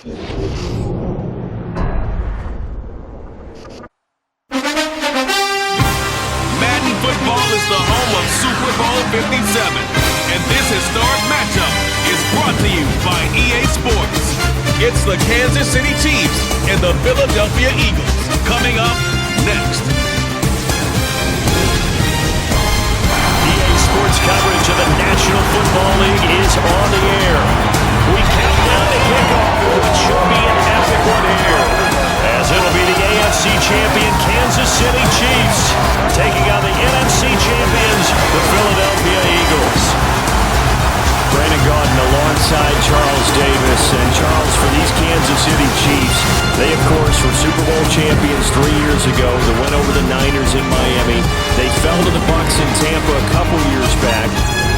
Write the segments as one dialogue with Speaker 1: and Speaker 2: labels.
Speaker 1: Madden football is the home of Super Bowl 57, and this historic matchup is brought to you by EA Sports. It's the Kansas City Chiefs and the Philadelphia Eagles coming up next.
Speaker 2: EA Sports coverage of the National Football League is on the air. We count down to kickoff, which should be an epic one here, as it'll be the AFC champion Kansas City Chiefs taking on the NFC champions, the Philadelphia Eagles. Brandon Gaudin alongside Charles Davis. And Charles, for these Kansas City Chiefs, they of course were Super Bowl champions 3 years ago. They went over the Niners in Miami. They fell to the Bucs in Tampa a couple years back.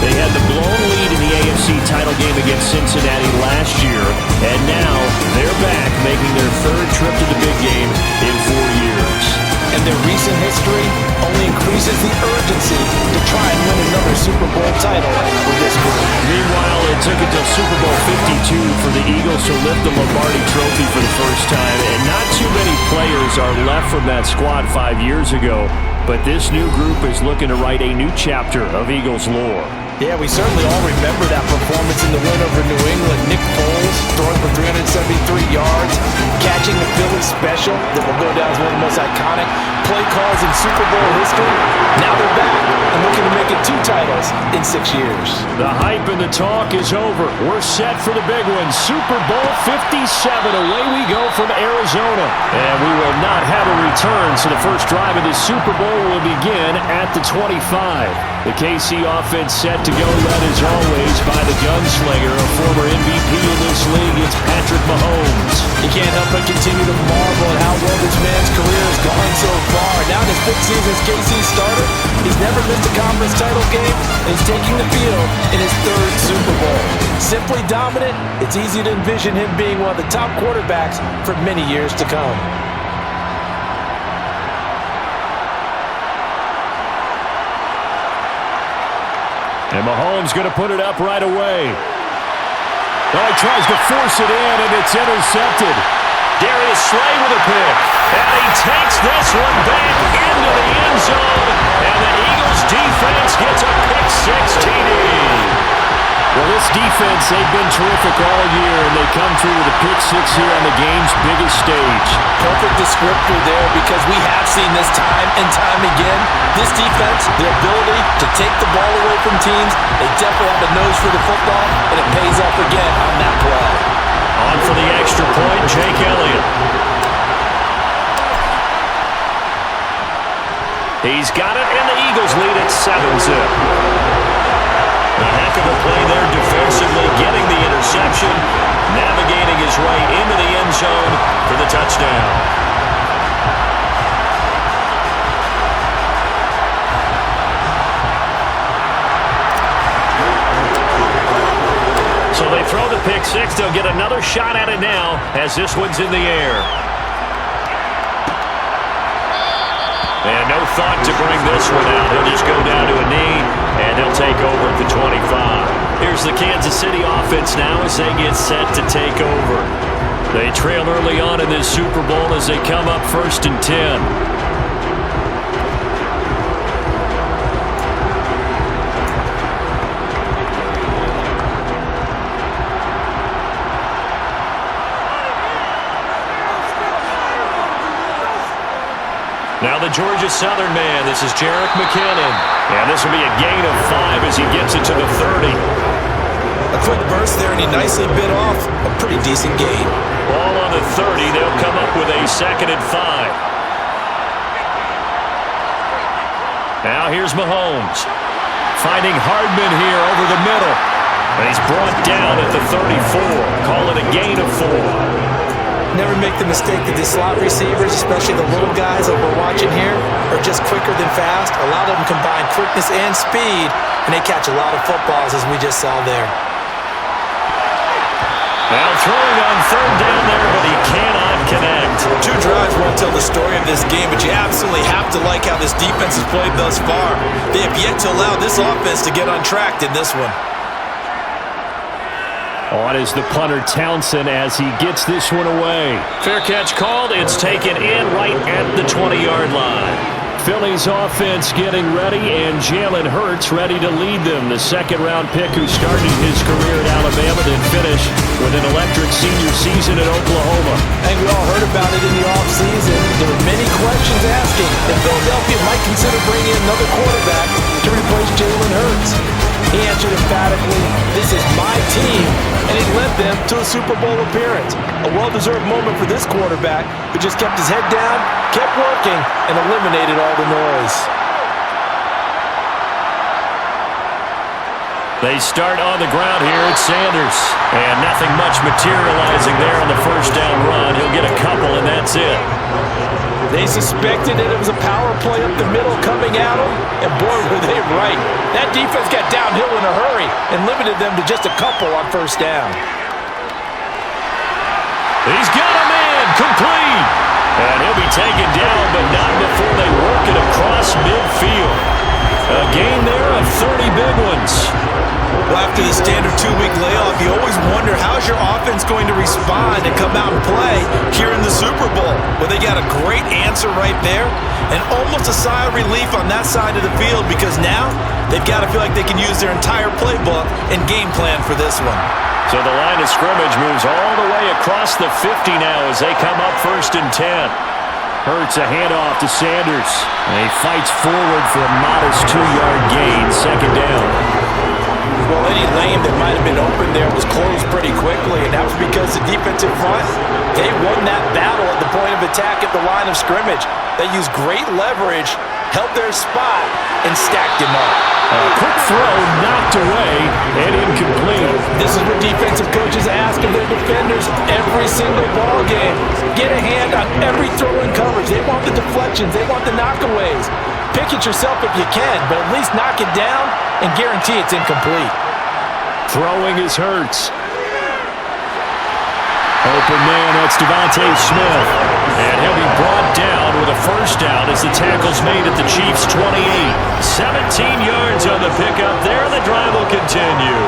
Speaker 2: They had the blown lead in the AFC title game against Cincinnati last year. And now they're back, making their third trip to the big game in 4 years.
Speaker 3: And their recent history only increases the urgency to try and win another Super Bowl title with this group.
Speaker 2: Meanwhile, it took until Super Bowl 52 for the Eagles to lift the Lombardi Trophy for the first time, and not too many players are left from that squad 5 years ago, but this new group is looking to write a new chapter of Eagles lore.
Speaker 3: Yeah, we certainly all remember that performance in the win over New England. Nick Foles throwing for 373 yards, catching the Philly special that will go down as one of the most iconic play calls in Super Bowl history. Now they're back and looking to make it 2 titles in 6 years.
Speaker 2: The hype and the talk is over. We're set for the big one. Super Bowl 57. Away we go from Arizona. And we will not have a return, so the first drive of this Super Bowl will begin at the 25. The KC offense set to go, led as always by the gunslinger, a former MVP in this league. It's Patrick Mahomes.
Speaker 3: You can't help but continue to marvel at how well this man's career has gone so far. Now in his 5th season as KC's starter, he's never missed a conference title game, and he's taking the field in his 3rd Super Bowl. Simply dominant, it's easy to envision him being one of the top quarterbacks for many years to come.
Speaker 2: And Mahomes going to put it up right away. Oh, he tries to force it in, and it's intercepted. Darius Slay with a pick. And he takes this one back into the end zone. And the Eagles defense gets a pick-6 TD. Well, this defense, they've been terrific all year, and they come through with a pick-6 here on the game's biggest stage.
Speaker 3: Perfect descriptor there, because we have seen this time and time again. This defense, their ability to take the ball away from teams, they definitely have a nose for the football, and it pays off again on that play.
Speaker 2: On for the extra point, Jake Elliott. He's got it, and the Eagles lead at 7-zip. A heck of a play there defensively, getting the interception, navigating his way into the end zone for the touchdown. So they throw the pick-6. They'll get another shot at it now as this one's in the air. And no thought to bring this one out. He'll just go down to a knee, and they'll take over at the 25. Here's the Kansas City offense now as they get set to take over. They trail early on in this Super Bowl as they come up 1st and 10. Now the Georgia Southern man, this is Jerick McKinnon. And this will be a gain of 5 as he gets it to the 30.
Speaker 3: A quick burst there, and he nicely bit off a pretty decent gain.
Speaker 2: Ball on the 30, they'll come up with a 2nd and 5. Now here's Mahomes. Finding Hardman here over the middle. And he's brought down at the 34. Call it a gain of 4.
Speaker 3: Never make the mistake that the slot receivers, especially the little guys that we're watching here, are just quicker than fast. A lot of them combine quickness and speed, and they catch a lot of footballs, as we just saw there.
Speaker 2: Now throwing on 3rd down there, but he cannot connect.
Speaker 3: 2 drives won't tell the story of this game, but you absolutely have to like how this defense has played thus far. They have yet to allow this offense to get untracked in this one.
Speaker 2: On is the punter Townsend as he gets this one away. Fair catch called. It's taken in right at the 20-yard line. Philly's offense getting ready, and Jalen Hurts ready to lead them. The second-round pick who started his career at Alabama then finished with an electric senior season at Oklahoma.
Speaker 3: I think we all heard about it in the offseason. There were many questions asking if Philadelphia might consider bringing in another quarterback to replace Jalen Hurts. He answered emphatically, "This is my team," and he led them to a Super Bowl appearance. A well-deserved moment for this quarterback who just kept his head down, kept working, and eliminated all the noise.
Speaker 2: They start on the ground here at Sanders, and nothing much materializing there on the first down run. He'll get a couple, and that's it.
Speaker 3: They suspected that it was a power play up the middle coming at them, and boy, were they right. That defense got downhill in a hurry and limited them to just a couple on first down.
Speaker 2: He's got a man, complete. And he'll be taken down, but not before they work it across midfield. A gain there of 30 big ones.
Speaker 3: Well, after the standard 2-week layoff, you always wonder how's your offense going to respond and come out and play here in the Super Bowl. Well, they got a great answer right there and almost a sigh of relief on that side of the field because now they've got to feel like they can use their entire playbook and game plan for this one.
Speaker 2: So the line of scrimmage moves all the way across the 50 now as they come up 1st and 10. Hurts a handoff to Sanders. And he fights forward for a modest 2-yard gain, second down.
Speaker 3: Well, any lane that might have been open there was closed pretty quickly, and that was because the defensive front, they won that battle at the point of attack at the line of scrimmage. They used great leverage, held their spot, and stacked him up.
Speaker 2: A quick throw knocked away and incomplete.
Speaker 3: This is what defensive coaches ask of their defenders every single ball game. Get a hand on every throw in coverage. They want the deflections. They want the knockaways. Pick it yourself if you can, but at least knock it down and guarantee it's incomplete.
Speaker 2: Throwing is Hurts. Open man, that's Devontae Smith. And he'll be brought down with a first down as the tackle's made at the Chiefs' 28. 17 yards on the pickup there. The drive will continue.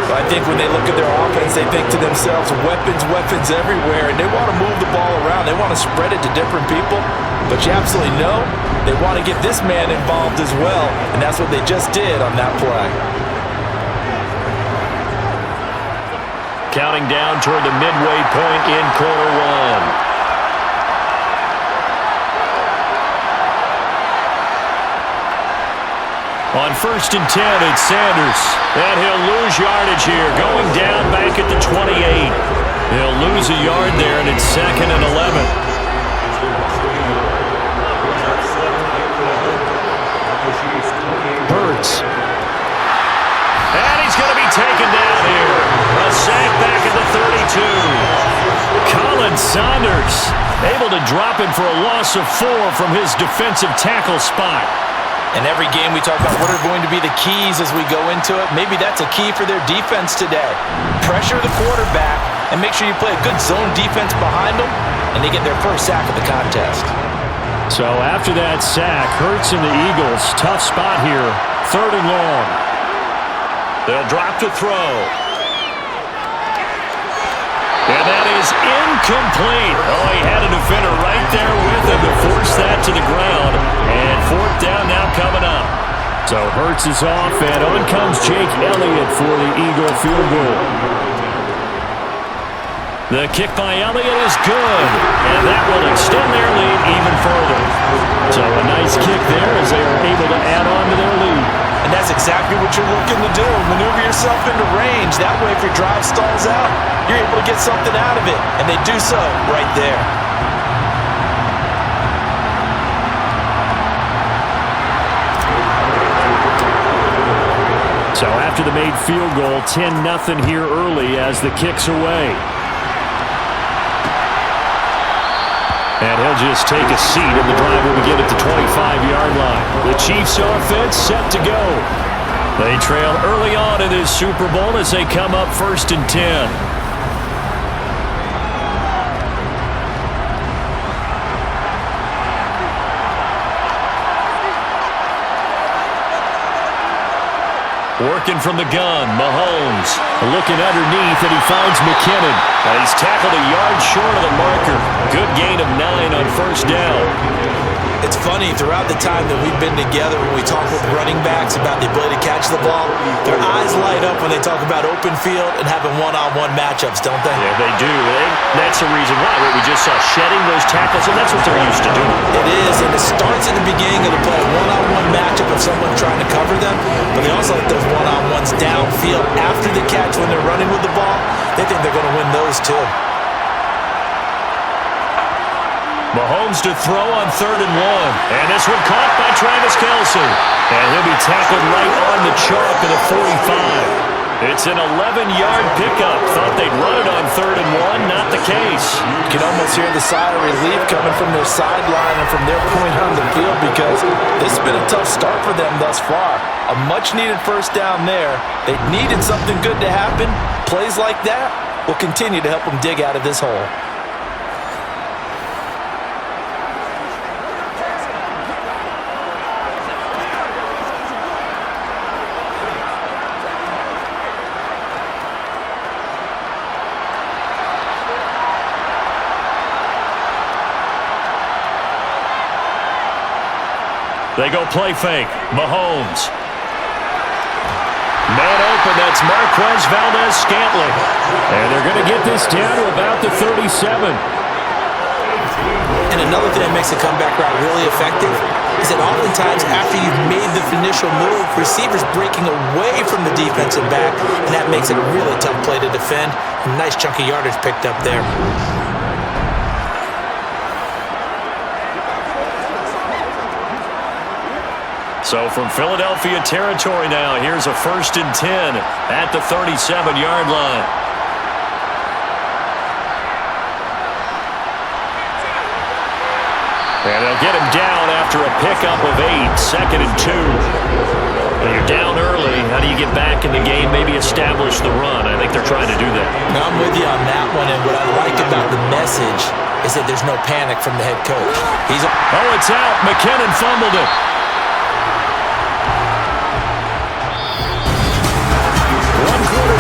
Speaker 3: So I think when they look at their offense, they think to themselves, weapons, weapons everywhere, and they want to move the ball around. They want to spread it to different people. But you absolutely know they want to get this man involved as well, and that's what they just did on that play.
Speaker 2: Counting down toward the midway point in quarter one. On 1st and 10, it's Sanders. And he'll lose yardage here, going down back at the 28. He'll lose a yard there, and it's 2nd and 11. Hurts. And he's going to be taken down here. A sack back at the 32. Colin Saunders able to drop him for a loss of 4 from his defensive tackle spot.
Speaker 3: And every game we talk about what are going to be the keys as we go into it. Maybe that's a key for their defense today. Pressure the quarterback and make sure you play a good zone defense behind them, and they get their first sack of the contest.
Speaker 2: So after that sack, Hurts and the Eagles, tough spot here, 3rd and long. They'll drop to throw. And that is incomplete. Oh, he had a defender right there with him to force that to the ground. And 4th down now coming up. So Hurts is off, and on comes Jake Elliott for the Eagle field goal. The kick by Elliott is good, and that will extend their lead even further. So a nice kick there as they are able to add on to their lead.
Speaker 3: And that's exactly what you're looking to do. Maneuver yourself into range. That way, if your drive stalls out, you're able to get something out of it. And they do so right there.
Speaker 2: So after the made field goal, 10-0 here early as the kick's away. And he'll just take a seat, and the drive will begin at the 25-yard line. The Chiefs offense set to go. They trail early on in this Super Bowl as they come up 1st and 10. Working from the gun, Mahomes. Looking underneath, and he finds McKinnon. And he's tackled a yard short of the marker. Good gain of 9 on first down.
Speaker 3: It's funny, throughout the time that we've been together, when we talk with running backs about the ability to catch the ball, their eyes light up when they talk about open field and having one-on-one matchups, don't they?
Speaker 2: Yeah, they do. That's the reason why. We just saw shedding those tackles, and that's what they're used to doing.
Speaker 3: It is, and it starts at the beginning of the play, a one-on-one matchup of someone trying to cover them, but they also like those one-on-ones downfield after the catch when they're running with the ball. They think they're going to win those too.
Speaker 2: Mahomes to throw on 3rd and 1. And this one caught by Travis Kelce. And he'll be tackled right on the chalk to the 45. It's an 11-yard pickup. Thought they'd run it on 3rd and 1. Not the case.
Speaker 3: You can almost hear the sigh of relief coming from their sideline and from their point on the field, because this has been a tough start for them thus far. A much-needed first down there. They needed something good to happen. Plays like that will continue to help them dig out of this hole.
Speaker 2: They go play fake. Mahomes. Man open, that's Marquez Valdez-Scantling. And they're going to get this down to about the 37.
Speaker 3: And another thing that makes the comeback route really effective is that oftentimes after you've made the initial move, receivers breaking away from the defensive back, and that makes it a really tough play to defend. A nice chunk of yardage picked up there.
Speaker 2: So from Philadelphia territory now, here's a 1st and 10 at the 37-yard line. And they'll get him down after a pickup of 8, 2nd and 2. When you're down early, how do you get back in the game, maybe establish the run? I think they're trying to do that.
Speaker 3: Now, I'm with you on that one, and what I like about the message is that there's no panic from the head coach.
Speaker 2: It's out. McKinnon fumbled it.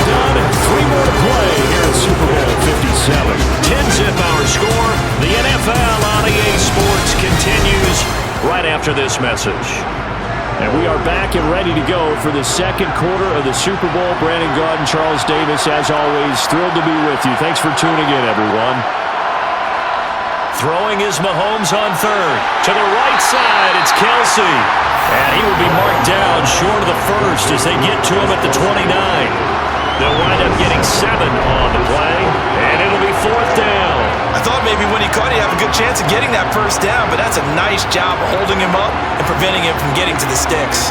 Speaker 2: Done. 3 more to play here at Super Bowl 57. 10-zip our score. The NFL on EA Sports continues right after this message. And we are back and ready to go for the second quarter of the Super Bowl. Brandon Gaudin, Charles Davis, as always, thrilled to be with you. Thanks for tuning in, everyone. Throwing is Mahomes on 3rd. To the right side, it's Kelce. And he will be marked down short of the 1st as they get to him at the 29. They'll wind up getting 7 on the play, and it'll be 4th down.
Speaker 3: I thought maybe when he caught it, he'd have a good chance of getting that first down, but that's a nice job holding him up and preventing him from getting to the sticks.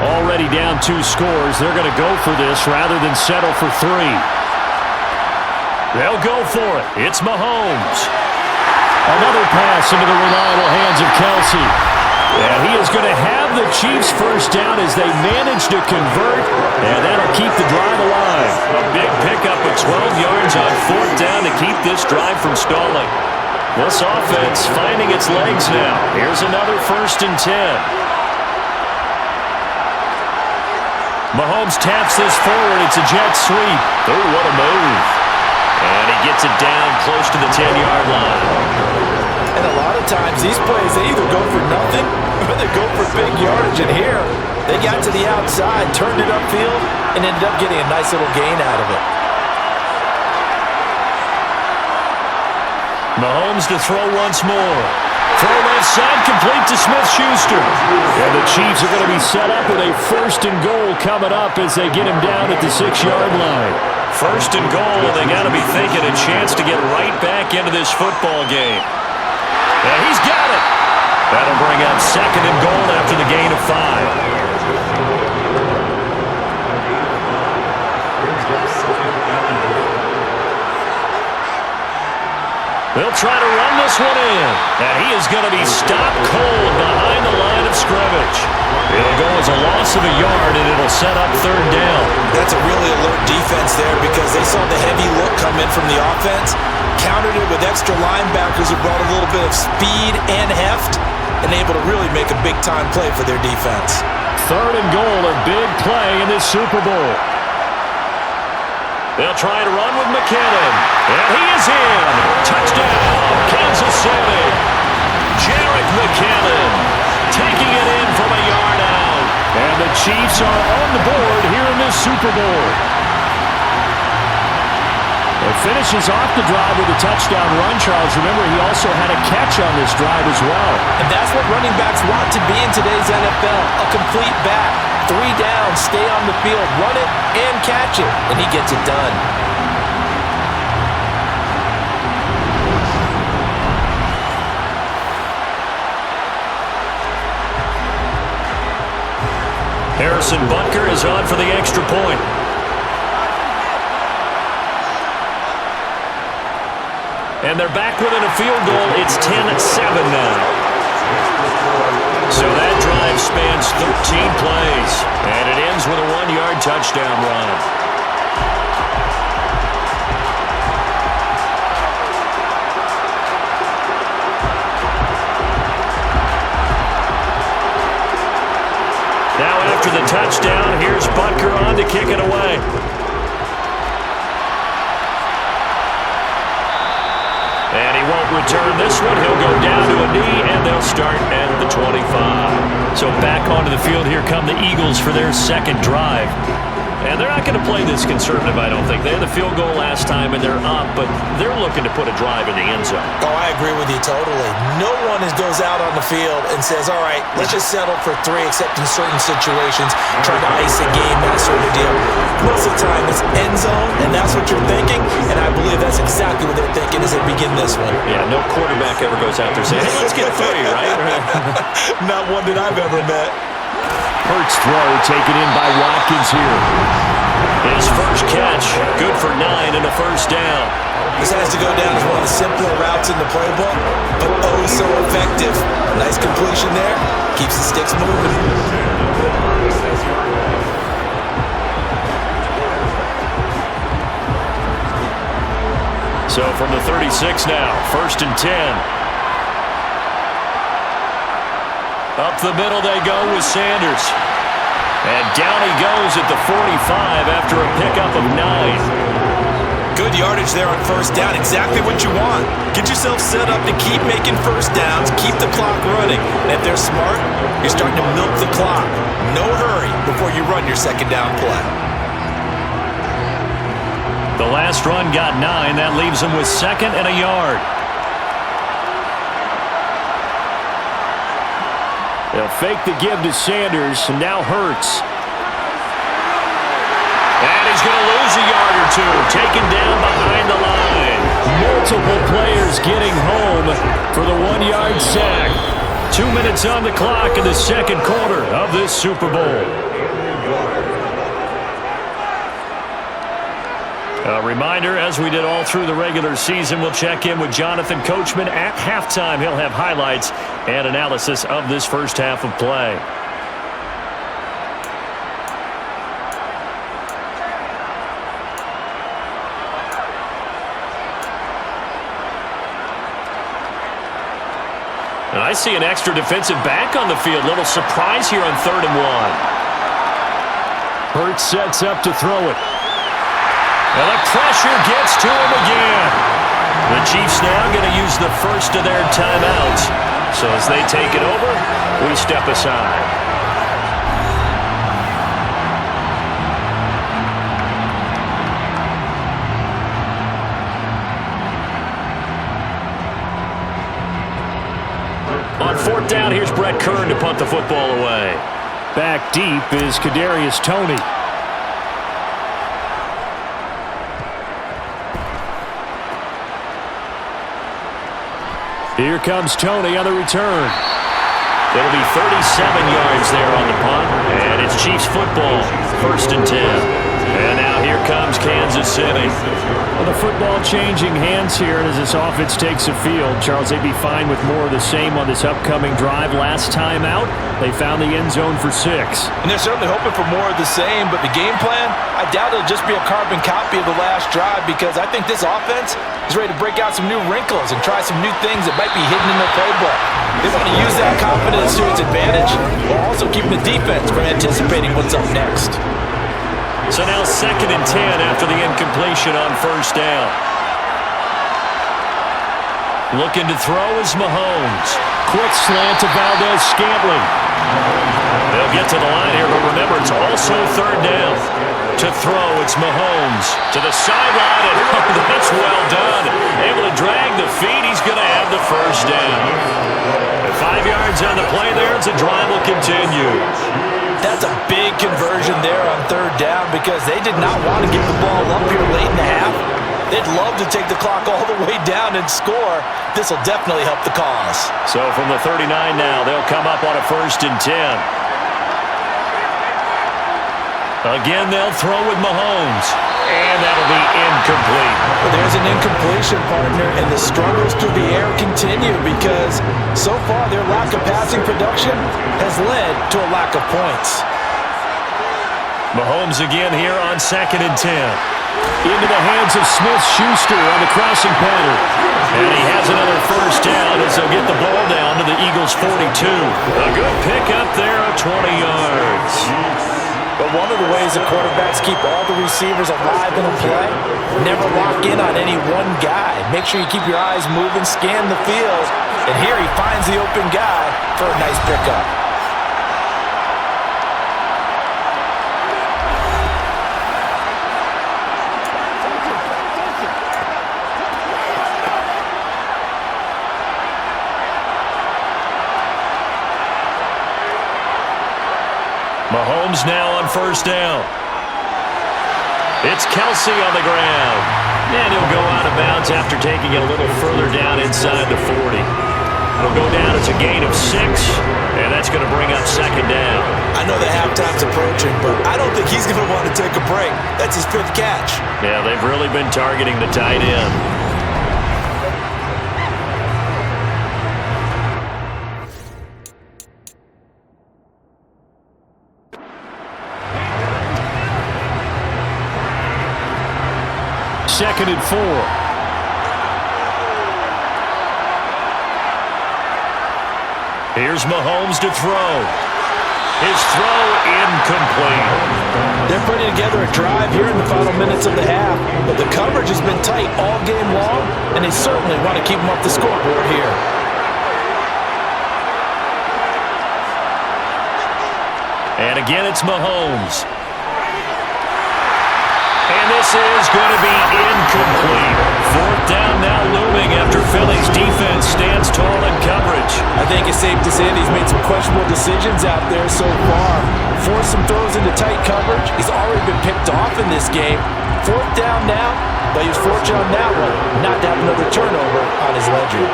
Speaker 2: Already down 2 scores. They're going to go for this rather than settle for 3. They'll go for it. It's Mahomes. Another pass into the reliable hands of Kelce. And he is going to have the Chiefs first down as they manage to convert, and that'll keep the drive alive. A big pickup of 12 yards on 4th down to keep this drive from stalling. This offense finding its legs now. Here's another 1st and 10. Mahomes taps this forward. It's a jet sweep. Oh, what a move. And he gets it down close to the 10-yard line.
Speaker 3: And a lot of times, these plays, they either go for nothing or they go for big yardage. And here, they got to the outside, turned it upfield, and ended up getting a nice little gain out of it.
Speaker 2: Mahomes to throw once more. Throw left side, complete to Smith-Schuster. And the Chiefs are going to be set up with a 1st and goal coming up as they get him down at the 6-yard line. 1st and goal, and they got to be thinking a chance to get right back into this football game. And he's got it. That'll bring up 2nd and goal after the gain of 5. They'll try to run this one in. And he is going to be stopped cold behind the line of scrimmage. It'll go as a loss of a yard, and it'll set up third down.
Speaker 3: That's a really alert defense there because they saw the heavy look come in from the offense, countered it with extra linebackers who brought a little bit of speed and heft, and able to really make a big-time play for their defense.
Speaker 2: Third and goal, a big play in this Super Bowl. They'll try to run with McKinnon, and he is in. Touchdown, Kansas City. Jerick McKinnon taking it in from a yard out. And the Chiefs are on the board here in this Super Bowl. It finishes off the drive with a touchdown run, Charles. Remember, he also had a catch on this drive as well.
Speaker 3: And that's what running backs want to be in today's NFL, a complete back. 3 downs, stay on the field, run it, and catch it. And he gets it done.
Speaker 2: Harrison Butker is on for the extra point. And they're back within a field goal. It's 10-7 now. So that drive spans 13 plays. And it ends with a 1-yard touchdown run. Now after the touchdown, here's Butker on to kick it away. And he won't return this one. He'll go down to a knee, and they'll start at the 25. So back onto the field, here come the Eagles for their second drive. And they're not going to play this conservative, I don't think. They had the field goal last time, and they're up, but they're looking to put a drive in the end zone.
Speaker 3: Oh, I agree with you totally. No one goes out on the field and says, all right, let's just settle for 3, except in certain situations, try to ice a game, that sort of deal. Most of the time, it's end zone, and that's what you're thinking, and I believe that's exactly what they're thinking as they begin this one.
Speaker 2: Yeah, no quarterback ever goes out there saying, hey, let's get 3, right?
Speaker 3: Not one that I've ever met.
Speaker 2: Hurts throw taken in by Watkins here. His first catch, good for 9 and a first down.
Speaker 3: This has to go down as one of the simpler routes in the playbook, but oh so effective. Nice completion there. Keeps the sticks moving.
Speaker 2: So from the 36 now, 1st and 10. Up the middle they go with Sanders. And down he goes at the 45 after a pickup of 9.
Speaker 3: Good yardage there on first down. Exactly what you want. Get yourself set up to keep making first downs, keep the clock running. And if they're smart, you're starting to milk the clock. No hurry before you run your second down play.
Speaker 2: The last run got 9. That leaves him with 2nd and a yard. They'll fake the give to Sanders, and now Hurts. And he's going to lose a yard or 2, taken down behind the line. Multiple players getting home for the 1-yard sack. 2 minutes on the clock in the second quarter of this Super Bowl. A reminder, as we did all through the regular season, we'll check in with Jonathan Coachman at halftime. He'll have highlights and analysis of this first half of play. And I see an extra defensive back on the field. Little surprise here on 3rd and 1. Hurts sets up to throw it. And the pressure gets to him again. The Chiefs now going to use the first of their timeouts. So as they take it over, we step aside. On 4th down, here's Brett Kern to punt the football away. Back deep is Kadarius Toney. Here comes Toney on the return. It'll be 37 yards there on the punt. And it's Chiefs football, 1st and 10. And now here comes Kansas City.
Speaker 4: Well, the football changing hands here as this offense takes the field. Charles, they'd be fine with more of the same on this upcoming drive. Last time out, they found the end zone for 6.
Speaker 3: And they're certainly hoping for more of the same, but the game plan, I doubt it'll just be a carbon copy of the last drive, because I think this offense is ready to break out some new wrinkles and try some new things that might be hidden in their playbook. They want to use that confidence to its advantage, while also keeping the defense from anticipating what's up next.
Speaker 2: So now 2nd and 10 after the incompletion on 1st down. Looking to throw is Mahomes.
Speaker 4: Quick slant to Valdez-Scantling.
Speaker 2: They'll get to the line here, but remember, it's also 3rd down. To throw, it's Mahomes. To the sideline, and that's well done. Able to drag the feet. He's going to have the 1st down. 5 yards on the play there, as the drive will continue.
Speaker 3: That's a big conversion there on 3rd down, because they did not want to give the ball up here late in the half. They'd love to take the clock all the way down and score. This will definitely help the cause.
Speaker 2: So from the 39 now, they'll come up on a 1st and 10. Again, they'll throw with Mahomes. And that'll be incomplete.
Speaker 3: Well, there's an incompletion, partner, and the struggles through the air continue, because so far their lack of passing production has led to a lack of points.
Speaker 2: Mahomes again here on 2nd and 10.
Speaker 4: Into the hands of Smith-Schuster on the crossing pattern.
Speaker 2: And he has another 1st down as they'll get the ball down to the Eagles' 42. A good pickup there of 20 yards.
Speaker 3: But one of the ways the quarterbacks keep all the receivers alive in a play, never lock in on any one guy. Make sure you keep your eyes moving, scan the field, and here he finds the open guy for a nice pickup.
Speaker 2: Mahomes now on 1st down. It's Kelsey on the ground. And he'll go out of bounds after taking it a little further down inside the 40. It'll go down as a gain of 6, and that's going to bring up 2nd down.
Speaker 3: I know the halftime's approaching, but I don't think he's going to want to take a break. That's his 5th catch.
Speaker 2: Yeah, they've really been targeting the tight end.
Speaker 4: Second and 4.
Speaker 2: Here's Mahomes to throw. His throw incomplete.
Speaker 3: They're putting together a drive here in the final minutes of the half, but the coverage has been tight all game long, and they certainly want to keep them off the scoreboard here.
Speaker 2: And again, it's Mahomes. And this is going to be incomplete. 4th down now looming after Philly's defense stands tall in coverage.
Speaker 3: I think it's safe to say that he's made some questionable decisions out there so far. Forced some throws into tight coverage. He's already been picked off in this game. 4th down now, but he was fortunate on that one not to have another turnover on his ledger.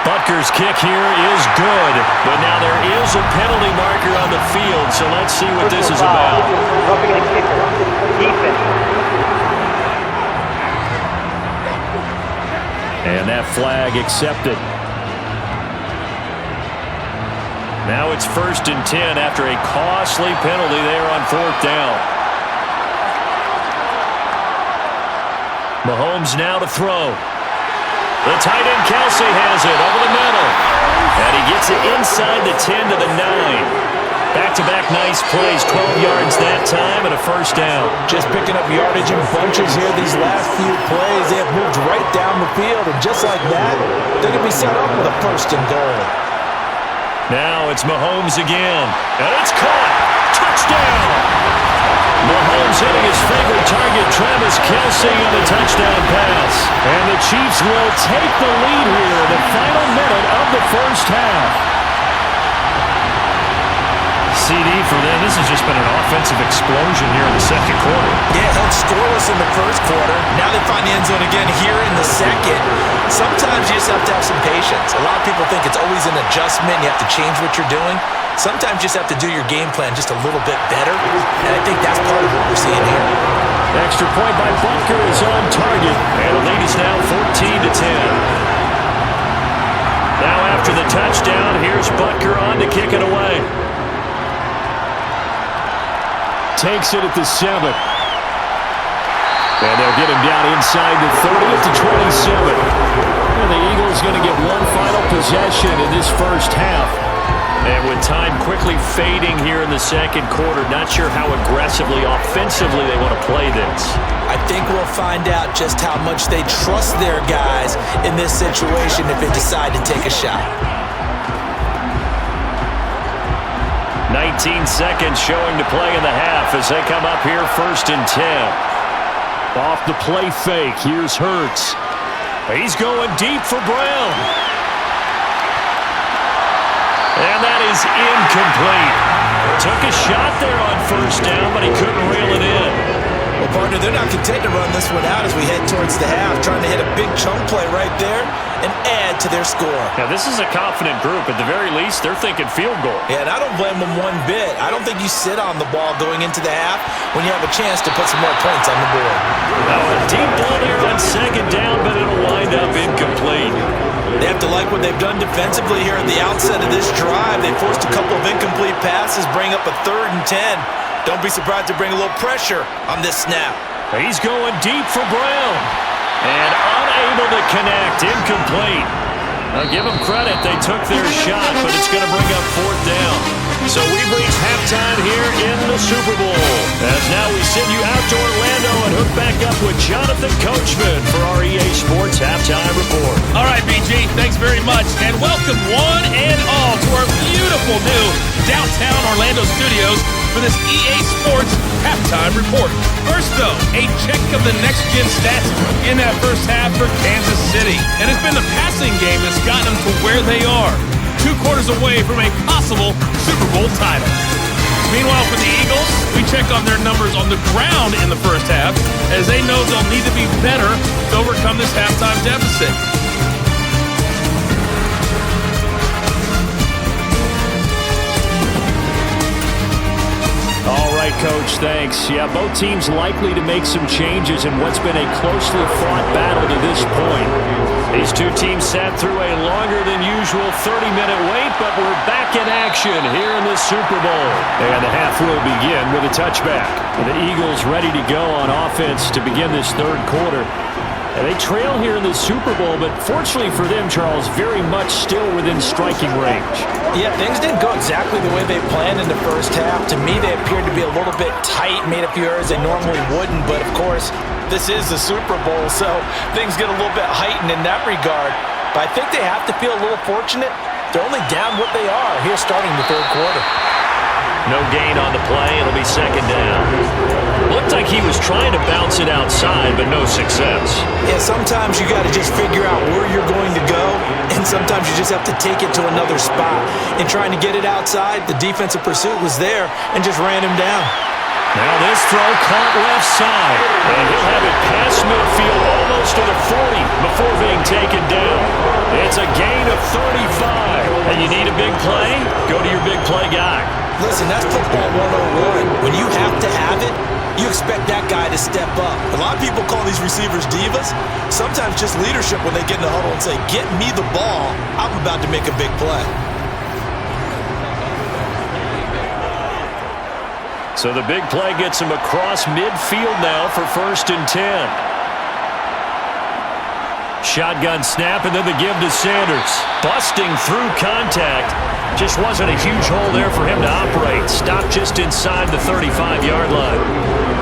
Speaker 2: Butker's kick here is good, but now there is a penalty marker on the field, so let's see what this is about.
Speaker 5: Roughing the kicker. Defense.
Speaker 2: And that flag accepted. Now it's 1st and 10 after a costly penalty there on 4th down. Mahomes now to throw. The tight end Kelsey has it over the middle. And he gets it inside the 10 to the 9. Back-to-back nice plays, 12 yards that time and a 1st down.
Speaker 3: Just picking up yardage in bunches here these last few plays. They have moved right down the field, and just like that, they're going to be set up with a 1st and goal.
Speaker 2: Now it's Mahomes again. And it's caught. Touchdown! Mahomes hitting his favorite target, Travis Kelsey, on the touchdown pass. And the Chiefs will take the lead here in the final minute of the 1st half.
Speaker 4: CD for them. This has just been an offensive explosion here in the second quarter.
Speaker 3: Yeah, held scoreless in the first quarter. Now they find the end zone again here in the second. Sometimes you just have to have some patience. A lot of people think it's always an adjustment. You have to change what you're doing. Sometimes you just have to do your game plan just a little bit better. And I think that's part of what we're seeing here.
Speaker 4: Extra point by Butker is on target. And the lead is now 14-10. Now after the touchdown, here's Butker on to kick it away. Takes it at the 7. And they'll get him down inside the 30 to 27. And the Eagles going to get one final possession in this first half. And with time quickly fading here in the second quarter, not sure how aggressively, offensively they want to play this.
Speaker 3: I think we'll find out just how much they trust their guys in this situation if they decide to take a shot.
Speaker 4: 19 seconds showing to play in the half as they come up here 1st and 10. Off the play fake, here's Hurts. He's going deep for Brown. And that is incomplete. Took a shot there on 1st down, but he couldn't reel it in.
Speaker 3: Well, partner, they're not content to run this one out as we head towards the half, trying to hit a big chunk play right there and add to their score.
Speaker 4: Now, this is a confident group. At the very least, they're thinking field goal.
Speaker 3: Yeah, and I don't blame them one bit. I don't think you sit on the ball going into the half when you have a chance to put some more points on the board.
Speaker 4: Now, a deep ball there on 2nd down, but it'll wind up incomplete.
Speaker 3: They have to like what they've done defensively here at the outset of this drive. They forced a couple of incomplete passes, bring up a 3rd and 10. Don't be surprised to bring a little pressure on this snap.
Speaker 4: He's going deep for Brown. And unable to connect. Incomplete. I'll give them credit. They took their shot, but it's going to bring up 4th down. So we've reached halftime here in the Super Bowl. As now we send you out to Orlando and hook back up with Jonathan Coachman for our EA Sports Halftime Report.
Speaker 1: All right, BG, thanks very much. And welcome one and all to our beautiful new downtown Orlando studios for this EA Sports Halftime Report. First, though, a check of the next-gen stats in that first half for Kansas City. And it's been the passing game that's gotten them to where they are. 2 quarters away from a possible Super Bowl title. Meanwhile, for the Eagles, we check on their numbers on the ground in the first half, as they know they'll need to be better to overcome this halftime deficit.
Speaker 4: All right, Coach, thanks. Yeah, both teams likely to make some changes in what's been a closely fought battle to this point. These two teams sat through a longer than usual 30-minute wait, but we're back in action here in the Super Bowl. And the half will begin with a touchback. And the Eagles ready to go on offense to begin this 3rd quarter. And they trail here in the Super Bowl, but fortunately for them, Charles, very much still within striking range.
Speaker 3: Yeah, things didn't go exactly the way they planned in the first half. To me, they appeared to be a little bit tight, made a few errors they normally wouldn't. But, of course, this is the Super Bowl, so things get a little bit heightened in that regard. But I think they have to feel a little fortunate. They're only down what they are here starting the 3rd quarter.
Speaker 4: No gain on the play. It'll be 2nd down. Looked like he was trying to bounce it outside, but no success.
Speaker 3: Yeah, sometimes you got to just figure out where you're going to go, and sometimes you just have to take it to another spot. In trying to get it outside, the defensive pursuit was there and just ran him down.
Speaker 4: Now this throw caught left side, and he'll have it past midfield almost to the 40 before being taken down. It's a gain of 35, and you need a big play? Go to your big play guy.
Speaker 3: Listen, that's football 101. When you have to have it, you expect that guy to step up. A lot of people call these receivers divas. Sometimes just leadership when they get in the huddle and say, get me the ball, I'm about to make a big play.
Speaker 4: So the big play gets him across midfield now for 1st and 10. Shotgun snap and then the give to Sanders. Busting through contact. Just wasn't a huge hole there for him to operate. Stopped just inside the 35-yard line.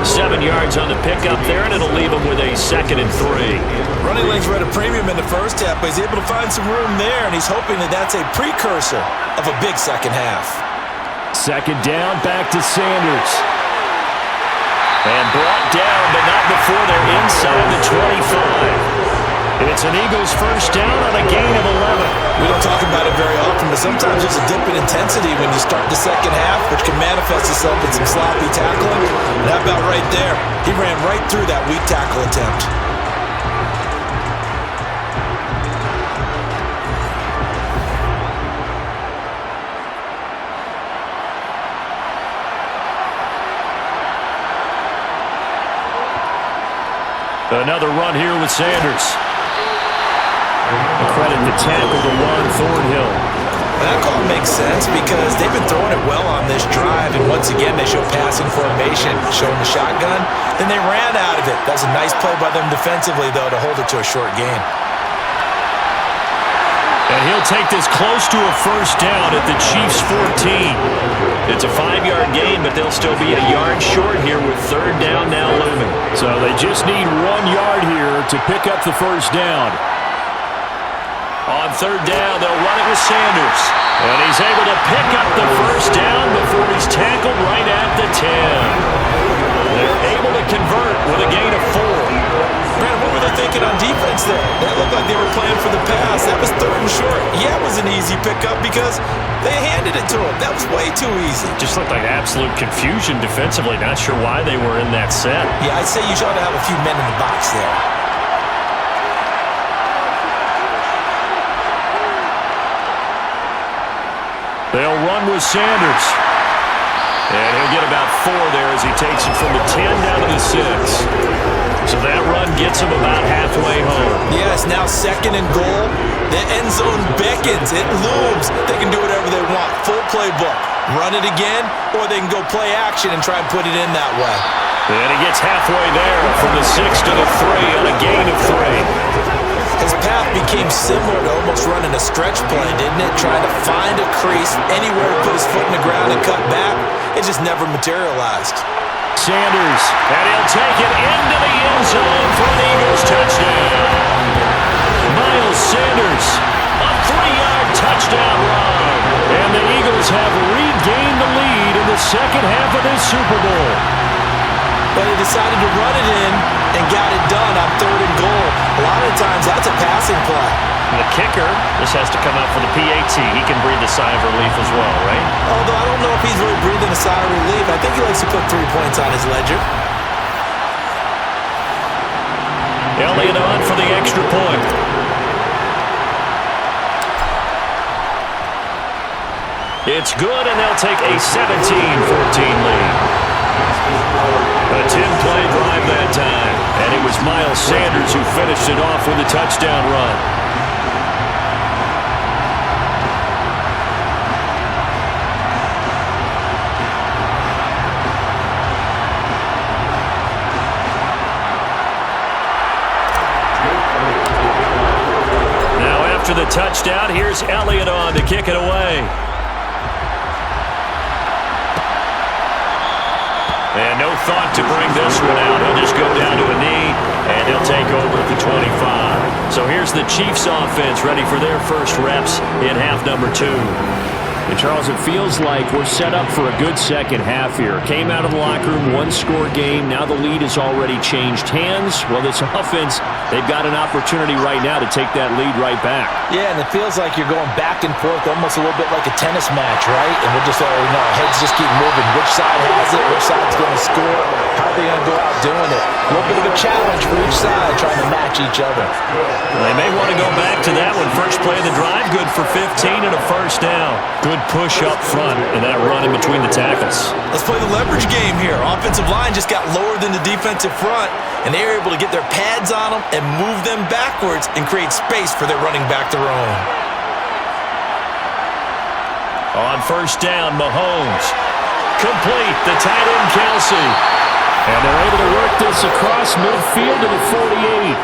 Speaker 4: 7 yards on the pickup there, and it'll leave him with a 2nd and 3.
Speaker 3: Running lanes were at a premium in the first half, but he's able to find some room there, and he's hoping that that's a precursor of a big second half.
Speaker 4: 2nd down, back to Sanders. And brought down, but not before they're inside the 25. It's an Eagles first down on a gain of 11.
Speaker 3: We don't talk about it very often, but sometimes there's a dip in intensity when you start the second half, which can manifest itself in some sloppy tackling. And how about right there? He ran right through that weak tackle attempt.
Speaker 4: Another run here with Sanders. A credit to tackle to Juan Thornhill.
Speaker 3: That call makes sense because they've been throwing it well on this drive, and once again they show passing formation, showing the shotgun. Then they ran out of it. That was a nice play by them defensively, though, to hold it to a short gain.
Speaker 4: And he'll take this close to a first down at the Chiefs' 14. It's a 5-yard gain, but they'll still be a yard short here with third down now looming. So they just need 1 yard here to pick up the first down. On third down, they'll run it with Sanders. And he's able to pick up the first down before he's tackled right at the 10. They're able to convert with a gain of 4.
Speaker 3: Brandon, what were they thinking on defense there? That looked like they were playing for the pass. That was third and short. Yeah, it was an easy pickup because they handed it to him. That was way too easy.
Speaker 4: Just looked like absolute confusion defensively. Not sure why they were in that set.
Speaker 3: Yeah, I'd say you ought to have a few men in the box there.
Speaker 4: They'll run with Sanders. And he'll get about 4 there as he takes it from the 10 down to the 6. So that run gets him about halfway home.
Speaker 3: Yes, now second and goal. The end zone beckons. It looms. They can do whatever they want. Full playbook. Run it again, or they can go play action and try and put it in that way.
Speaker 4: And he gets halfway there from the 6 to the 3 on a gain of 3.
Speaker 3: His path became similar to almost running a stretch play, didn't it? Trying to find a crease, anywhere to put his foot in the ground and cut back. It just never materialized.
Speaker 4: Sanders, and he'll take it into the end zone for an Eagles touchdown. Miles Sanders, a 3-yard touchdown run. And the Eagles have regained the lead in the second half of this Super Bowl.
Speaker 3: But he decided to run it in and got it done on third and goal. A lot of times that's a passing play.
Speaker 4: The kicker, this has to come out for the PAT. He can breathe a sigh of relief as well, right?
Speaker 3: Although I don't know if he's really breathing a sigh of relief. I think he likes to put 3 points on his ledger.
Speaker 4: Elliott on for the extra point. It's good, and they'll take a 17-14 lead. A 10-play drive that time, and it was Miles Sanders who finished it off with a touchdown run. After the touchdown, here's Elliott on to kick it away. And no thought to bring this one out. He'll just go down to a knee, and he'll take over at the 25. So here's the Chiefs offense ready for their first reps in half number 2. And Charles, it feels like we're set up for a good second half here. Came out of the locker room, 1-score game. Now the lead has already changed hands. Well, this offense, they've got an opportunity right now to take that lead right back.
Speaker 3: Yeah, and it feels like you're going back and forth, almost a little bit like a tennis match, right? And we're just already know, heads just keep moving. Which side has it? Which side's going to score? How are they going to go out doing it? A little bit of a challenge for each side, trying to match each other.
Speaker 4: They may want to go back to that one. First play of the drive, good for 15 and a first down. Good push up front and that run in between the tackles.
Speaker 3: Let's play the leverage game here. Offensive line just got lower than the defensive front, and they were able to get their pads on them and move them backwards and create space for their running back to roam.
Speaker 4: On first down, Mahomes. Complete, the tight end Kelsey. And they're able to work this across midfield to the 48.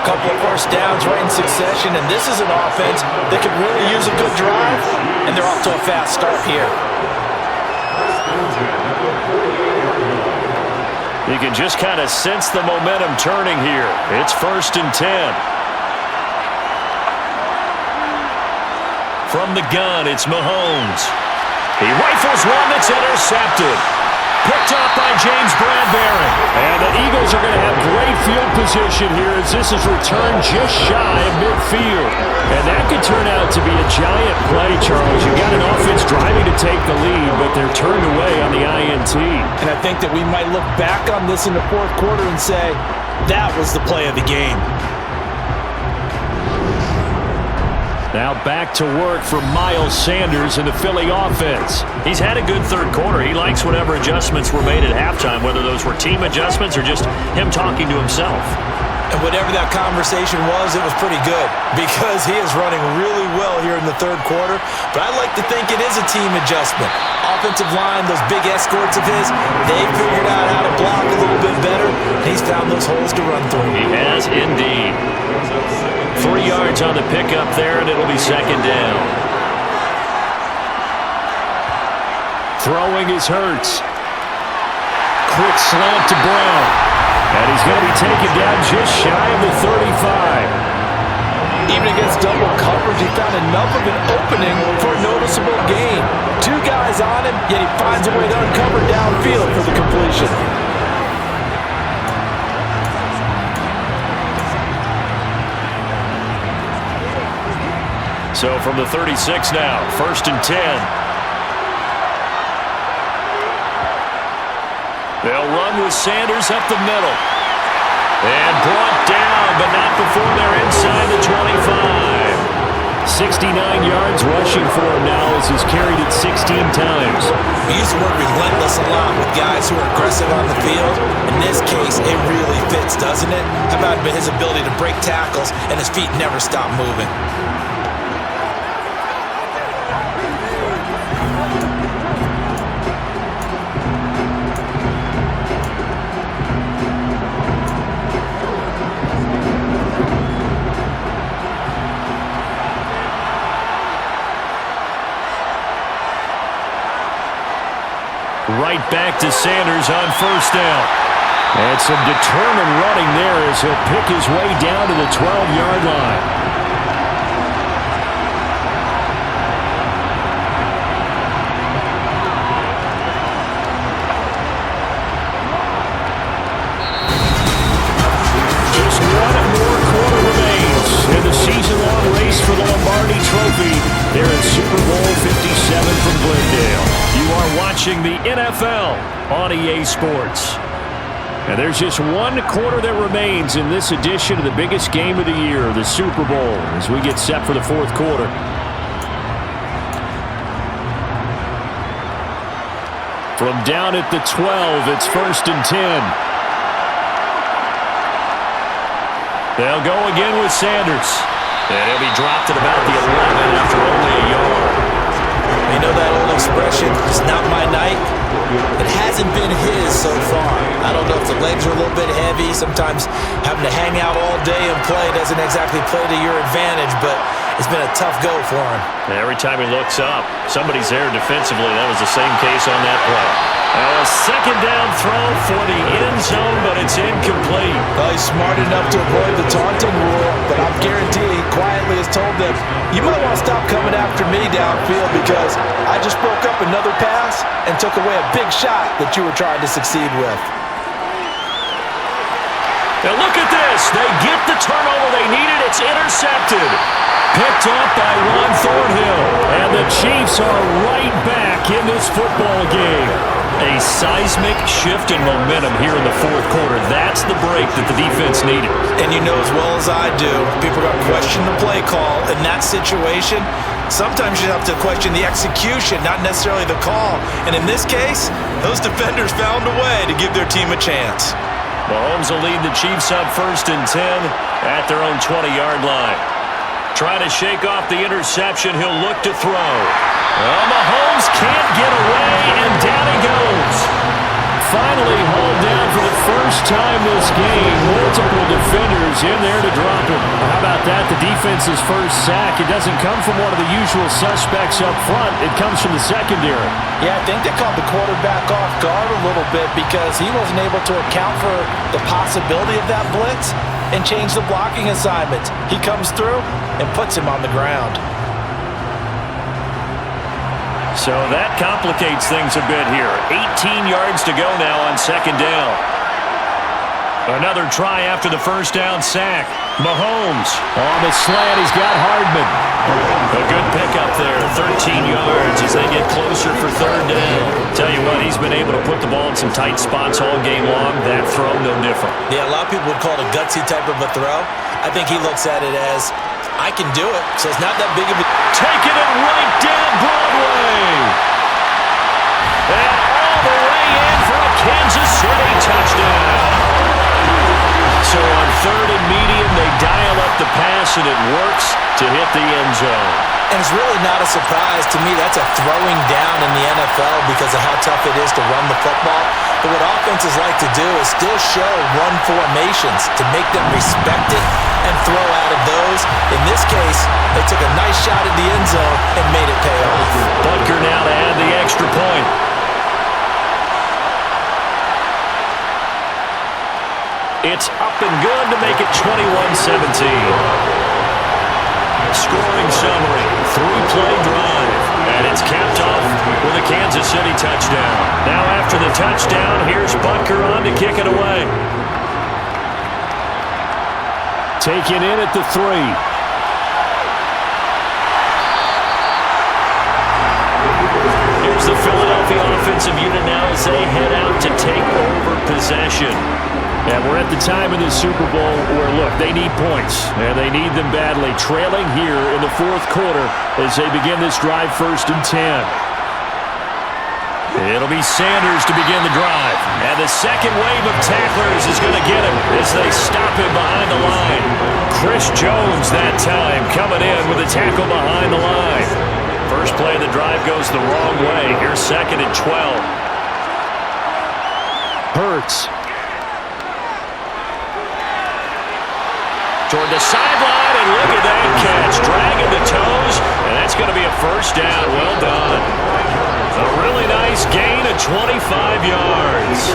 Speaker 3: Couple of first downs right in succession, and this is an offense that could really use a good drive, and they're off to a fast start here.
Speaker 4: You can just kind of sense the momentum turning here. It's 1st and 10. From the gun, it's Mahomes. He rifles one that's intercepted. Picked up by James Bradbury. And the Eagles are going to have great field position here as this is returned just shy of midfield. And that could turn out to be a giant play, Charles. You've got an offense driving to take the lead, but they're turned away on the INT.
Speaker 3: And I think that we might look back on this in the fourth quarter and say, that was the play of the game.
Speaker 4: Now back to work for Miles Sanders in the Philly offense.
Speaker 2: He's had a good third quarter. He likes whatever adjustments were made at halftime, whether those were team adjustments or just him talking to himself.
Speaker 3: And whatever that conversation was, it was pretty good because he is running really well here in the third quarter. But I like to think it is a team adjustment. Offensive line, those big escorts of his, they figured out how to block a little bit better, and he's found those holes to run through.
Speaker 2: He has indeed. 3 yards on the pickup there, and it'll be second down.
Speaker 4: Throwing is Hurts. Quick slant to Brown. And he's going to be taken down just shy of the 35.
Speaker 3: Even against double coverage, he found enough of an opening for a noticeable gain. 2 guys on him, yet he finds a way to uncover downfield for the completion.
Speaker 2: So from the 36 now, 1st and 10. They'll run with Sanders up the middle. And brought down, but not before they're inside the 25.
Speaker 4: 69 yards rushing for him now as he's carried it 16 times.
Speaker 3: We use the word relentless a lot with guys who are aggressive on the field. In this case, it really fits, doesn't it? How about his ability to break tackles and his feet never stop moving?
Speaker 4: Right back to Sanders on 1st down. And some determined running there as he'll pick his way down to the 12-yard line. Just one more quarter remains in the season-long race for the Lombardi Trophy. They're in Super Bowl 57 from Glendale. You are watching the NFL on EA Sports. And there's just one quarter that remains in this edition of the biggest game of the year, the Super Bowl, as we get set for the fourth quarter. From down at the 12, it's 1st and 10. They'll go again with Sanders.
Speaker 2: And he'll be dropped at about the 11 after only a yard.
Speaker 3: You know that old expression, it's not my night? It hasn't been his so far. I don't know if the legs are a little bit heavy. Sometimes having to hang out all day and play doesn't exactly play to your advantage, but it's been a tough go for him.
Speaker 2: And every time he looks up, somebody's there defensively. That was the same case on that play. Now a second down throw for the end zone, but it's incomplete.
Speaker 3: Well, he's smart enough to avoid the taunting rule, but I'm guaranteeing he quietly has told them, you might want to stop coming after me downfield because I just broke up another pass and took away a big shot that you were trying to succeed with.
Speaker 2: Now look at this. They get the turnover they needed. It's intercepted.
Speaker 4: Picked up by Ron Thornhill. And the Chiefs are right back in this football game.
Speaker 2: A seismic shift in momentum here in the fourth quarter. That's the break that the defense needed.
Speaker 3: And you know as well as I do, people are going to question the play call. In that situation, sometimes you have to question the execution, not necessarily the call. And in this case, those defenders found a way to give their team a chance.
Speaker 2: Mahomes will lead the Chiefs up 1st and 10 at their own 20-yard line. Trying to shake off the interception. He'll look to throw. Well, Mahomes can't get away, and down he goes.
Speaker 4: Finally hauled down for the first time this game. Multiple defenders in there to drop him. How about that? The defense's first sack. It doesn't come from one of the usual suspects up front. It comes from the secondary.
Speaker 3: Yeah, I think they caught the quarterback off guard a little bit because he wasn't able to account for the possibility of that blitz and change the blocking assignment. He comes through and puts him on the ground.
Speaker 2: So that complicates things a bit here. 18 yards to go now on 2nd down.
Speaker 4: Another try after the first down sack. Mahomes on the slant. He's got Hardman. A good pickup there, 13 yards as they get closer for third down. Tell you what, he's been able to put the ball in some tight spots all game long. That throw, no different.
Speaker 3: Yeah, a lot of people would call it a gutsy type of a throw. I think he looks at it as, I can do it, so it's not that big of a...
Speaker 4: Taking it right down Broadway. And all the way in for a Kansas City touchdown. So on third and medium, they dial up the pass, and it works to hit the end zone.
Speaker 3: And it's really not a surprise to me. That's a throwing down in the NFL because of how tough it is to run the football. But what offenses like to do is still show run formations to make them respect it and throw out of those. In this case, they took a nice shot at the end zone and made it pay off.
Speaker 4: Butker now to add the extra point. It's up and good to make it 21-17. Scoring summary, 3-play drive, and it's capped off with a Kansas City touchdown. Now after the touchdown, here's Butker on to kick it away. Taken in at the 3. Here's the Philadelphia offensive unit now as they head out to take over possession. And we're at the time in the Super Bowl where, look, they need points, and they need them badly. Trailing here in the fourth quarter as they begin this drive, 1st and 10. It'll be Sanders to begin the drive. And the second wave of tacklers is going to get him as they stop him behind the line. Chris Jones that time coming in with a tackle behind the line. First play of the drive goes the wrong way. Here's 2nd and 12. Hurts. Toward the sideline, and look at that catch. Dragging the toes, and that's going to be a first down. Well done. A really nice gain of 25 yards.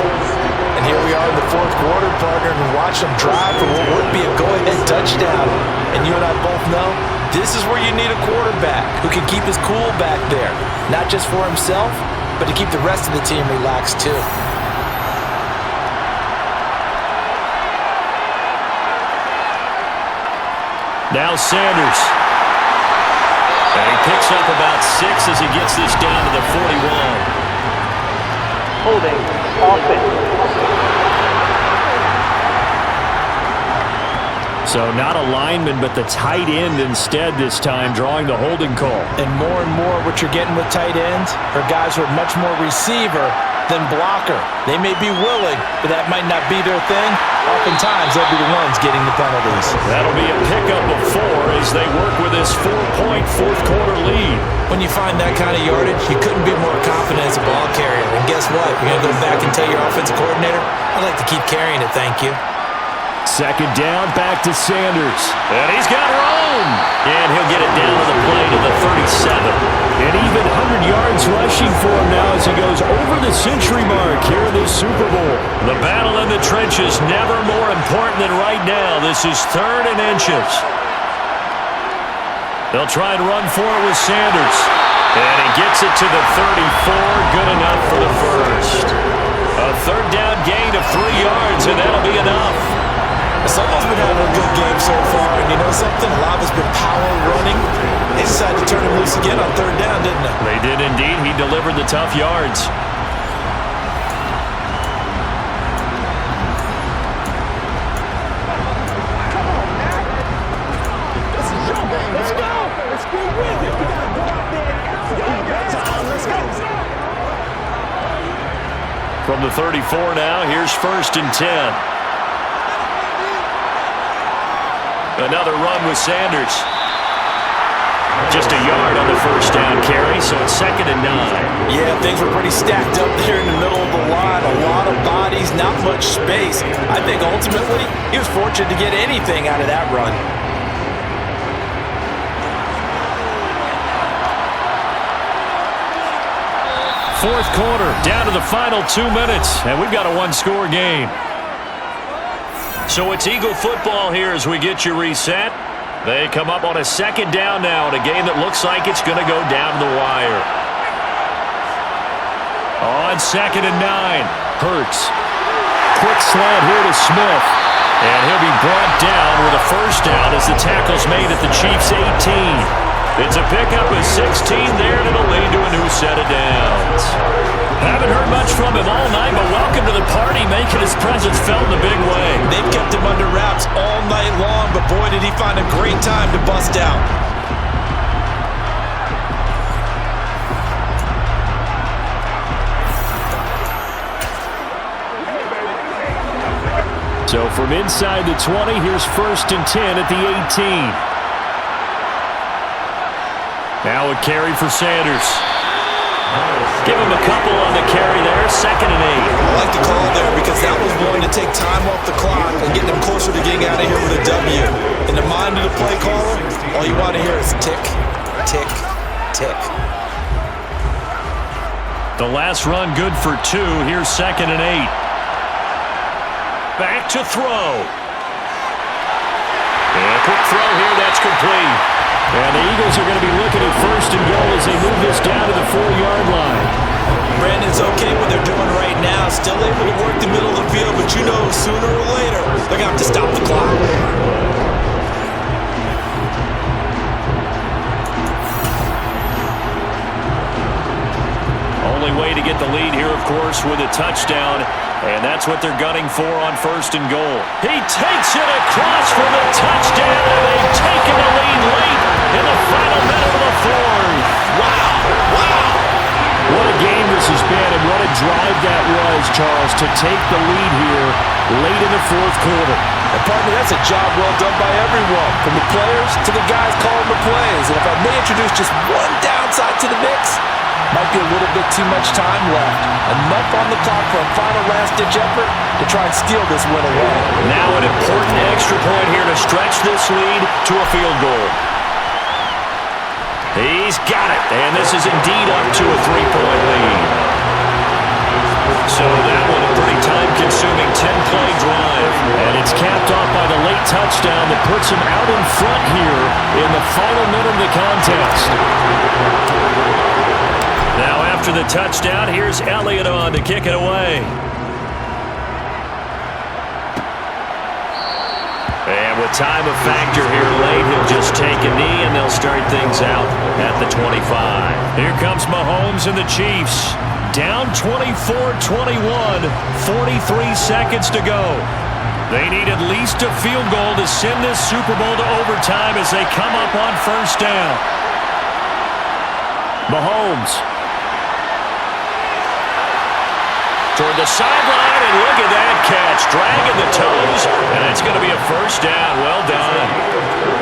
Speaker 3: And here we are in the fourth quarter, partner, and watch them drive for what would be a go-ahead touchdown. And you and I both know this is where you need a quarterback who can keep his cool back there. Not just for himself, but to keep the rest of the team relaxed too.
Speaker 4: Now Sanders. And he picks up about 6 as he gets this down to the 41.
Speaker 5: Holding. Offense.
Speaker 4: So not a lineman, but the tight end instead this time, drawing the holding call.
Speaker 3: And more what you're getting with tight ends are guys who are much more receiver than blocker. They may be willing, but that might not be their thing. Oftentimes, they'll be the ones getting the penalties.
Speaker 4: That'll be a pickup of 4 as they work with this 4-point fourth quarter lead.
Speaker 3: When you find that kind of yardage, you couldn't be more confident as a ball carrier. And guess what? You're going to go back and tell your offensive coordinator, I'd like to keep carrying it, thank you.
Speaker 4: 2nd down, back to Sanders. And he's got room. And he'll get it down to the play to the 37. And even 100 yards rushing for him now as he goes over the century mark here in this Super Bowl. The battle in the trenches never more important than right now. This is 3rd and inches. They'll try and run for it with Sanders. And he gets it to the 34. Good enough for the first. A 3rd down gain of 3 yards, and that'll be enough.
Speaker 3: Someone's been having a good game so far, and you know something? A lot of it's been power running. They decided to turn him loose again on 3rd down, didn't they?
Speaker 4: They did indeed. He delivered the tough yards.
Speaker 6: This is your game. Let's go. Let's go with it. We gotta go out there. Let's go.
Speaker 4: From the 34 now, here's 1st and 10. Another run with Sanders. Just a yard on the first down carry, so it's 2nd and 9.
Speaker 3: Yeah, things were pretty stacked up there in the middle of the line. A lot of bodies, not much space. I think ultimately he was fortunate to get anything out of that run.
Speaker 4: Fourth quarter, down to the final 2 minutes, and we've got a 1-score game. So it's Eagle football here as we get you reset. They come up on a 2nd down now in a game that looks like it's going to go down the wire. On 2nd and 9, Hurts. Quick quick slant here to Smith. And he'll be brought down with a first down as the tackle's made at the Chiefs' 18. It's a pickup of 16 there, and it'll lead to a new set of downs. Haven't heard much from him all night, but welcome to the party, making his presence felt in a big way.
Speaker 3: They've kept him under wraps all night long, but boy, did he find a great time to bust out.
Speaker 4: So from inside the 20, here's 1st and 10 at the 18. Now a carry for Sanders. Give him a couple on the carry there, 2nd and 8.
Speaker 3: I like the call there because that was going to take time off the clock and get them closer to getting out of here with a W. In the mind of the play caller, all you want to hear is tick, tick, tick.
Speaker 4: The last run good for 2. Here's 2nd and 8. Back to throw. And a quick throw here, that's complete. And the Eagles are going to be looking at 1st and goal as they move this down to the 4-yard line.
Speaker 3: Brandon's okay what they're doing right now. Still able to work the middle of the field, but you know sooner or later they're going to have to stop the clock.
Speaker 4: Only way to get the lead here, of course, with a touchdown. And that's what they're gunning for on 1st and goal. He takes it across for the touchdown, and they've taken the lead late in the final minute of the 4th.
Speaker 3: Wow, wow.
Speaker 4: What a game this has been, and what a drive that was, Charles, to take the lead here late in the 4th quarter.
Speaker 3: And partner, that's a job well done by everyone, from the players to the guys calling the plays. And if I may introduce just one downside to the mix, might be a little bit too much time left. Enough on the clock for a final last-ditch effort to try and steal this win away.
Speaker 4: Now an important extra point here to stretch this lead to a field goal. He's got it, and this is indeed up to a 3-point lead. So that one a pretty time-consuming 10-play drive. And it's capped off by the late touchdown that puts him out in front here in the final minute of the contest. Now after the touchdown, here's Elliott on to kick it away. And with time a factor here late, he'll just take a knee and they'll start things out at the 25. Here comes Mahomes and the Chiefs. Down 24-21, 43 seconds to go. They need at least a field goal to send this Super Bowl to overtime as they come up on 1st down. Mahomes. Toward the sideline, and look at that catch. Dragging the toes, and it's going to be a 1st down. Well done.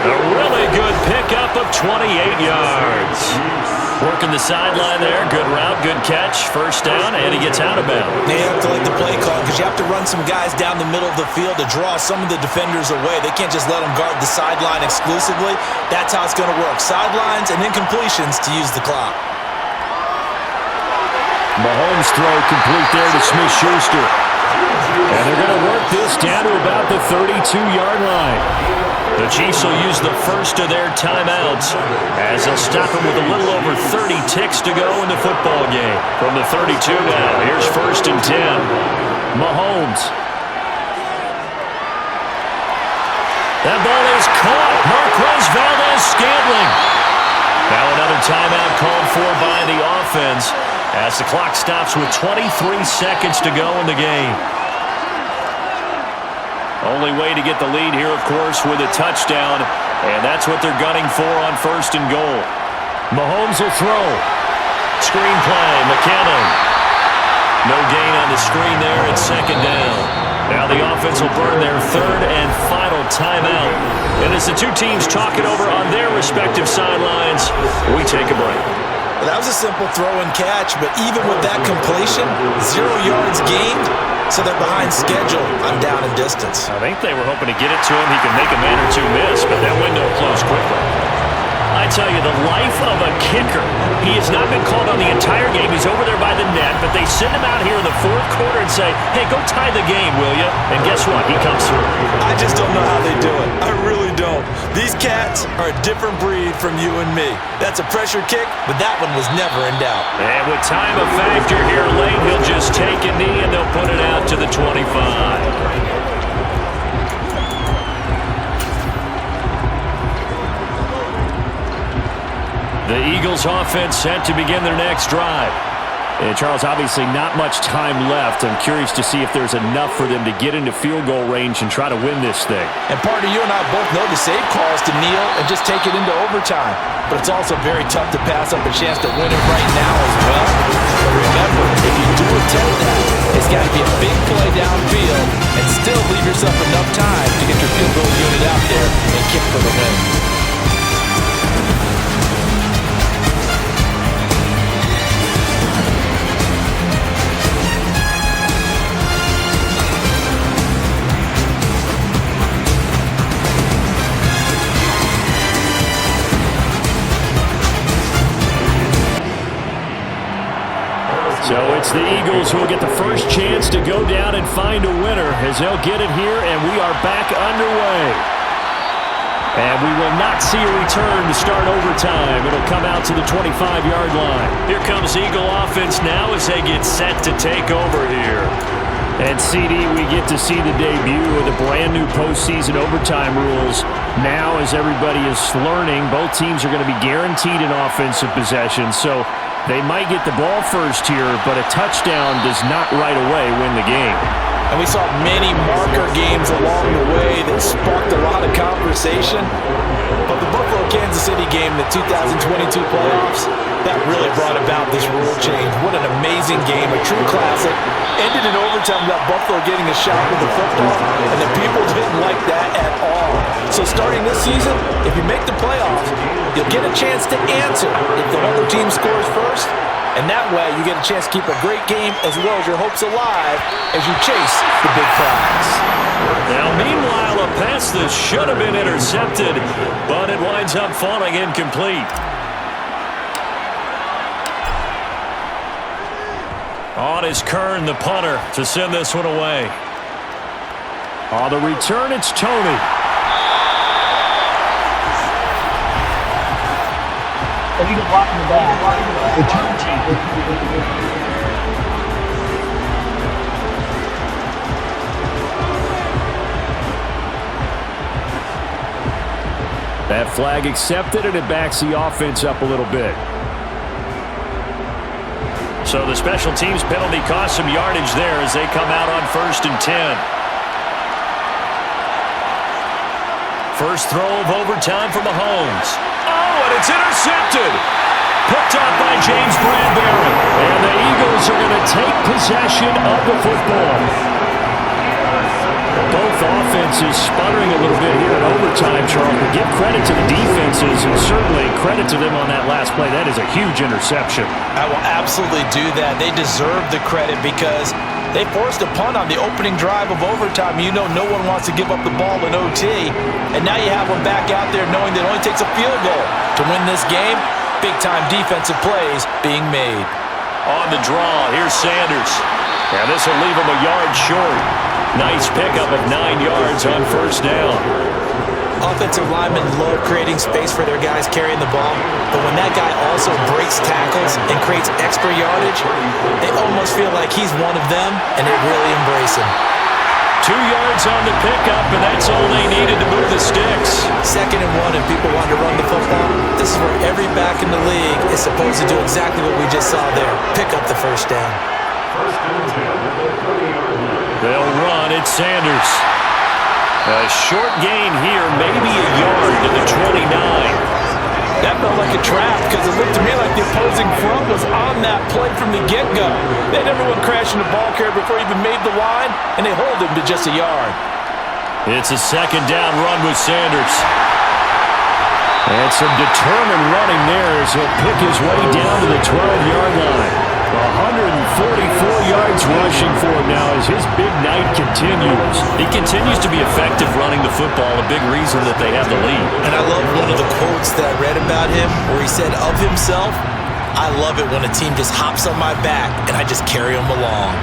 Speaker 4: A really good pickup of 28 yards. Working the sideline there. Good route, good catch. 1st down, and he gets out of bounds.
Speaker 3: They have to like the play call because you have to run some guys down the middle of the field to draw some of the defenders away. They can't just let them guard the sideline exclusively. That's how it's going to work. Sidelines and incompletions to use the clock.
Speaker 4: Mahomes' throw complete there to Smith-Schuster. And they're going to work this down to about the 32-yard line. The Chiefs will use the first of their timeouts as they'll stop him with a little over 30 ticks to go in the football game. From the 32 now, here's 1st and 10. Mahomes. That ball is caught. Marquez Valdes-Scantling. Now another timeout called for by the offense as the clock stops with 23 seconds to go in the game. Only way to get the lead here, of course, with a touchdown, and that's what they're gunning for on 1st and goal. Mahomes will throw. Screen play, McKinnon. No gain on the screen there at 2nd down. Now the offense will burn their 3rd and final timeout. And as the two teams talk it over on their respective sidelines, we take a break.
Speaker 3: Well, that was a simple throw and catch, but even with that completion, 0 yards gained, so they're behind schedule on down and distance.
Speaker 4: I think they were hoping to get it to him. He could make a man or two miss, but that window closed quickly. I tell you, the life of a kicker. He has not been called on the entire game. He's over there by the net, but they send him out here in the 4th quarter and say, hey, go tie the game, will you? And guess what? He comes through.
Speaker 3: I just don't know how they do it. I really don't. These cats are a different breed from you and me. That's a pressure kick, but that one was never in doubt.
Speaker 4: And with time a factor here late, he'll just take a knee and they'll put it out to the 25. Eagles offense set to begin their next drive. And Charles, obviously not much time left. I'm curious to see if there's enough for them to get into field goal range and try to win this thing.
Speaker 3: And partner, you and I both know the save calls to kneel and just take it into overtime. But it's also very tough to pass up a chance to win it right now as well. But remember, if you do attempt that, it's got to be a big play downfield and still leave yourself enough time to get your field goal unit out there and kick for the win.
Speaker 4: So it's the Eagles who will get the first chance to go down and find a winner as they'll get it here, and we are back underway. And we will not see a return to start overtime. It'll come out to the 25-yard line. Here comes Eagle offense now as they get set to take over here. And CD, we get to see the debut of the brand new postseason overtime rules. Now as everybody is learning, both teams are going to be guaranteed an offensive possession. So they might get the ball first here, but a touchdown does not right away win the game.
Speaker 3: And we saw many marker games along the way that sparked a lot of conversation. But the Buffalo-Kansas City game, the 2022 playoffs, that really brought about this rule change. What an amazing game, a true classic. Ended in overtime without Buffalo getting a shot with the football, and the people didn't like that at all. So starting this season, if you make the playoffs, you'll get a chance to answer if the other team scores first. And that way, you get a chance to keep a great game as well as your hopes alive as you chase the big prize.
Speaker 4: Now, meanwhile, a pass that should have been intercepted, but it winds up falling incomplete. On is Kern, the punter, to send this one away. On the return, it's Tony.
Speaker 5: Illegal block in the back. Return team.
Speaker 4: That flag accepted, and it backs the offense up a little bit. So the special teams penalty cost some yardage there as they come out on 1st and 10. First throw of overtime for Mahomes. Oh, and it's intercepted. Picked up by James Bradbury. And the Eagles are going to take possession of the football. Both offenses sputtering a little bit here in overtime, Charles. But give credit to the defenses and certainly credit to them on that last play. That is a huge interception.
Speaker 3: I will absolutely do that. They deserve the credit because they forced a punt on the opening drive of overtime. You know no one wants to give up the ball in OT. And now you have them back out there knowing that it only takes a field goal to win this game. Big-time defensive plays being made.
Speaker 4: On the draw, here's Sanders. And this will leave him a yard short. Nice pickup of 9 yards on 1st down.
Speaker 3: Offensive linemen love creating space for their guys carrying the ball, but when that guy also breaks tackles and creates extra yardage, they almost feel like he's one of them, and they really embrace him.
Speaker 4: 2 yards on the pickup, and that's all they needed to move the sticks.
Speaker 3: 2nd and 1, and people want to run the football. This is where every back in the league is supposed to do exactly what we just saw there. Pick up the 1st down.
Speaker 4: They'll run. It's Sanders. A short gain here, maybe a yard to the 29.
Speaker 3: That felt like a trap because it looked to me like the opposing front was on that play from the get-go. They had everyone crashing the ball carrier before he even made the line, and they hold him to just a yard.
Speaker 4: It's a 2nd down run with Sanders. And some determined running there as he'll pick his way down to the 12-yard line. 144 yards rushing for him now as his big night continues. He continues to be effective running the football, a big reason that they have the lead.
Speaker 3: And I love one of the quotes that I read about him where he said of himself, "I love it when a team just hops on my back and I just carry them along."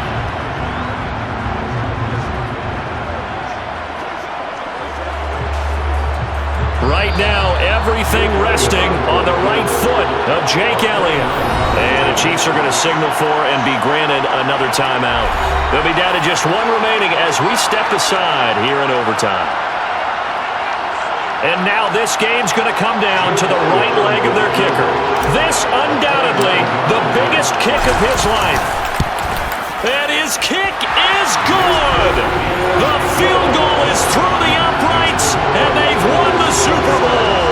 Speaker 4: Right now, everything resting on the right foot of Jake Elliott. And the Chiefs are going to signal for and be granted another timeout. They'll be down to just 1 remaining as we step aside here in overtime. And now this game's going to come down to the right leg of their kicker. This, undoubtedly, the biggest kick of his life. And his kick is good! The field goal is through the uprights, and they've won the Super Bowl!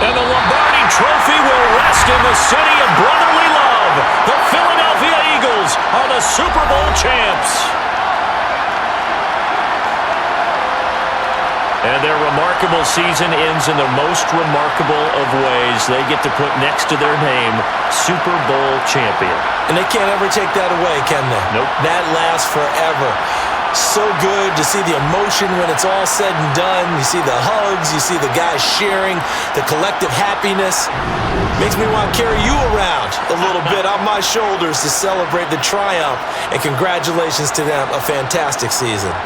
Speaker 4: And the Lombardi Trophy will rest in the city of brotherly love. The Philadelphia Eagles are the Super Bowl champs. And their remarkable season ends in the most remarkable of ways. They get to put next to their name, Super Bowl champion.
Speaker 3: And they can't ever take that away, can they?
Speaker 4: Nope.
Speaker 3: That lasts forever. So good to see the emotion when it's all said and done. You see the hugs, you see the guys sharing, the collective happiness. Makes me want to carry you around a little bit on my shoulders to celebrate the triumph. And congratulations to them, a fantastic season.